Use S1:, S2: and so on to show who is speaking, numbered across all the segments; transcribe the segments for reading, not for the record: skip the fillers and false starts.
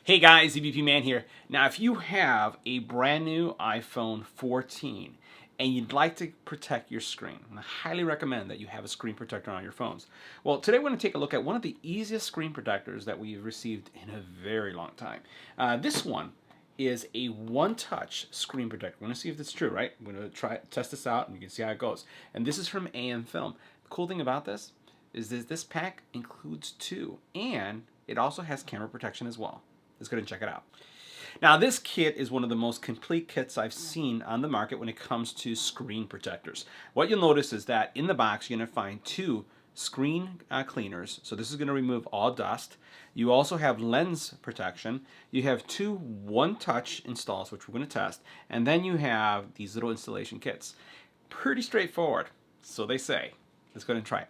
S1: Hey guys, EBPMAN here. Now if you have a brand new iPhone 14 and you'd like to protect your screen, I highly recommend that you have a screen protector on your phones. Well, today we're going to take a look at one of the easiest screen protectors that we've received in a very long time. This one is a one-touch screen protector. We're going to see if it's true, right? We're going to test this out and you can see how it goes. And this is from AMFILM. The cool thing about this is that this pack includes two, and it also has camera protection as well. Let's go ahead and check it out. Now this kit is one of the most complete kits I've seen on the market when it comes to screen protectors. What you'll notice is that in the box you're going to find two screen cleaners. So this is going to remove all dust. You also have lens protection. You have two one-touch installs, which we're going to test. And then you have these little installation kits. Pretty straightforward, so they say. Let's go ahead and try it.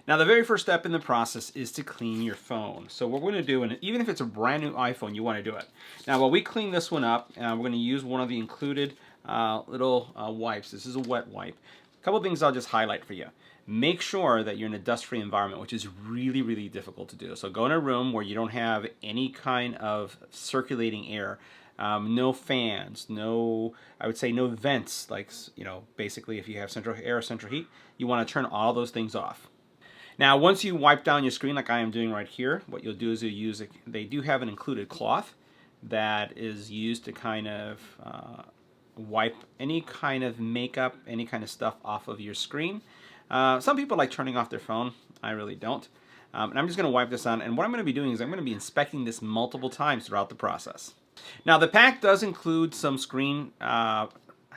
S1: Now the very first step in the process is to clean your phone. So what we're going to do, and even if it's a brand new iPhone, you want to do it. Now while we clean this one up, we're going to use one of the included little wipes. This is a wet wipe. A couple things I'll just highlight for you. Make sure that you're in a dust-free environment, which is really, really difficult to do. So go in a room where you don't have any kind of circulating air. No fans, I would say no vents, like, basically if you have central air or central heat, you want to turn all those things off. Now, once you wipe down your screen like I am doing right here, what you'll do is they do have an included cloth that is used to kind of wipe any kind of makeup, any kind of stuff off of your screen. Some people like turning off their phone. I really don't. And I'm just going to wipe this on. And what I'm going to be doing is I'm going to be inspecting this multiple times throughout the process. Now, the pack does include some screen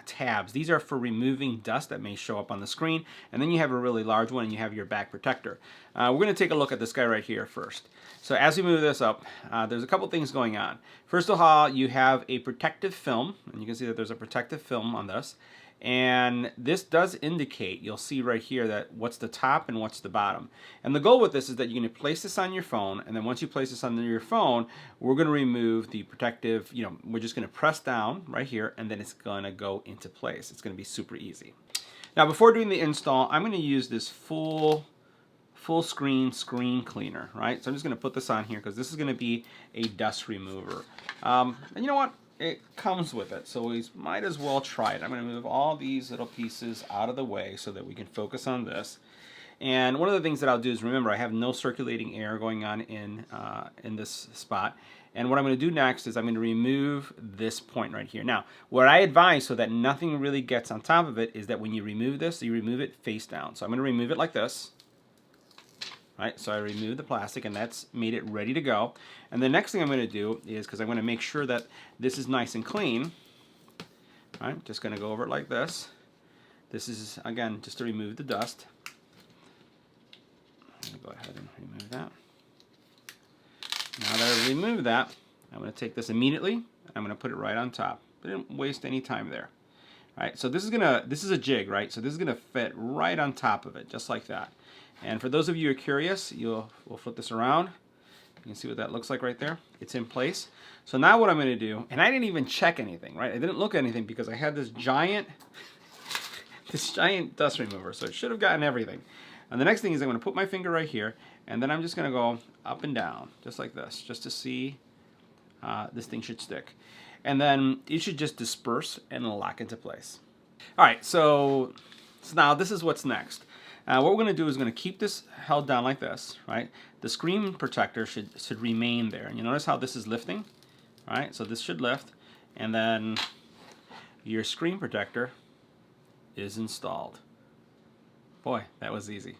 S1: tabs. These are for removing dust that may show up on the screen, and then you have a really large one and you have your back protector. We're going to take a look at this guy right here first. So as we move this up, there's a couple things going on. First of all, you have a protective film, and you can see that there's a protective film on this. And this does indicate, you'll see right here, that what's the top and what's the bottom. And the goal with this is that you're going to place this on your phone, and then once you place this on your phone, we're going to remove the protective, we're just going to press down right here, and then it's going to go into place. It's going to be super easy. Now before doing the install, I'm going to use this full screen cleaner, right? So I'm just going to put this on here because this is going to be a dust remover. And you know what? It comes with it, so we might as well try it. I'm going to move all these little pieces out of the way so that we can focus on this. And one of the things that I'll do is, remember, I have no circulating air going on in this spot. And what I'm going to do next is I'm going to remove this point right here. Now, what I advise so that nothing really gets on top of it is that when you remove this, you remove it face down. So I'm going to remove it like this. Right, so I removed the plastic, and that's made it ready to go. And the next thing I'm going to do is, because I'm going to make sure that this is nice and clean, right, just going to go over it like this. This is, again, just to remove the dust. I'm going to go ahead and remove that. Now that I've removed that, I'm going to take this immediately. I'm going to put it right on top. I didn't waste any time there. All right, so this is a jig, right? So this is going to fit right on top of it, just like that. And for those of you who are curious, we'll flip this around. You can see what that looks like right there. It's in place. So now what I'm going to do, and I didn't even check anything, right? I didn't look at anything because I had this giant dust remover, so it should have gotten everything. And the next thing is I'm going to put my finger right here, and then I'm just going to go up and down, just like this, just to see this thing should stick. And then it should just disperse and lock into place. All right, so now this is what's next. What we're going to do is going to keep this held down like this, right? The screen protector should remain there. And you notice how this is lifting, right? So this should lift, and then your screen protector is installed. Boy, that was easy.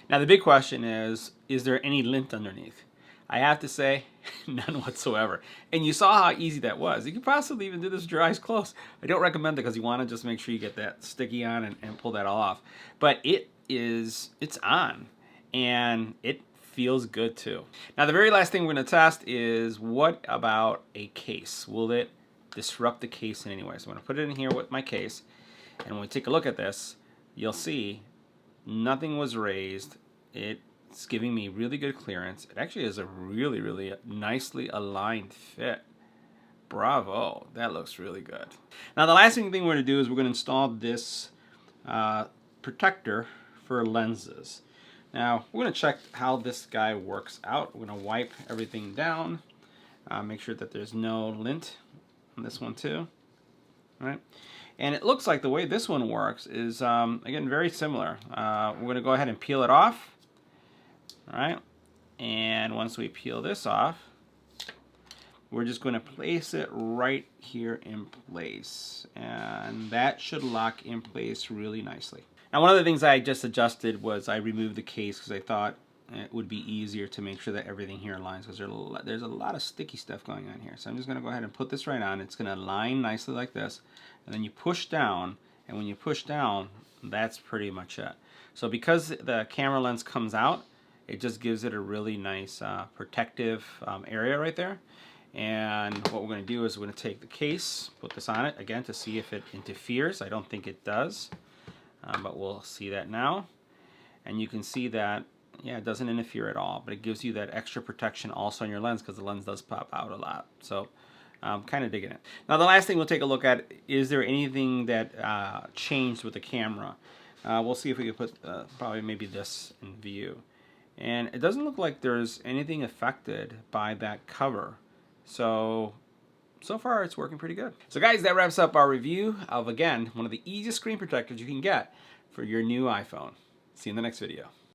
S1: Now the big question is there any lint underneath? I have to say, none whatsoever. And you saw how easy that was. You could possibly even do this with your eyes closed. I don't recommend it because you want to just make sure you get that sticky on and pull that all off. But it's on, and it feels good too. Now the very last thing we're going to test is, what about a case? Will it disrupt the case in any way? So I'm going to put it in here with my case, and when we take a look at this, you'll see nothing was raised. It's giving me really good clearance. It actually is a really, really nicely aligned fit. Bravo, that looks really good. Now the last thing we're going to do is we're going to install this protector for lenses. Now we're going to check how this guy works out. We're going to wipe everything down. Make sure that there's no lint on this one too. All right. And it looks like the way this one works is, again, very similar. We're going to go ahead and peel it off. All right. And once we peel this off, we're just going to place it right here in place. And that should lock in place really nicely. Now, one of the things I just adjusted was I removed the case because I thought it would be easier to make sure that everything here aligns, because there's a lot of sticky stuff going on here. So I'm just going to go ahead and put this right on. It's going to align nicely like this. And then you push down, and when you push down, that's pretty much it. So because the camera lens comes out, it just gives it a really nice protective area right there. And what we're going to do is we're going to take the case, put this on it again to see if it interferes. I don't think it does, but we'll see that now. And you can see that, yeah, it doesn't interfere at all, but it gives you that extra protection also on your lens, because the lens does pop out a lot. So I'm kind of digging it. Now, the last thing we'll take a look at, is there anything that changed with the camera? We'll see if we can put probably maybe this in view. And it doesn't look like there's anything affected by that cover. So far it's working pretty good. So guys, that wraps up our review of, again, one of the easiest screen protectors you can get for your new iPhone. See you in the next video.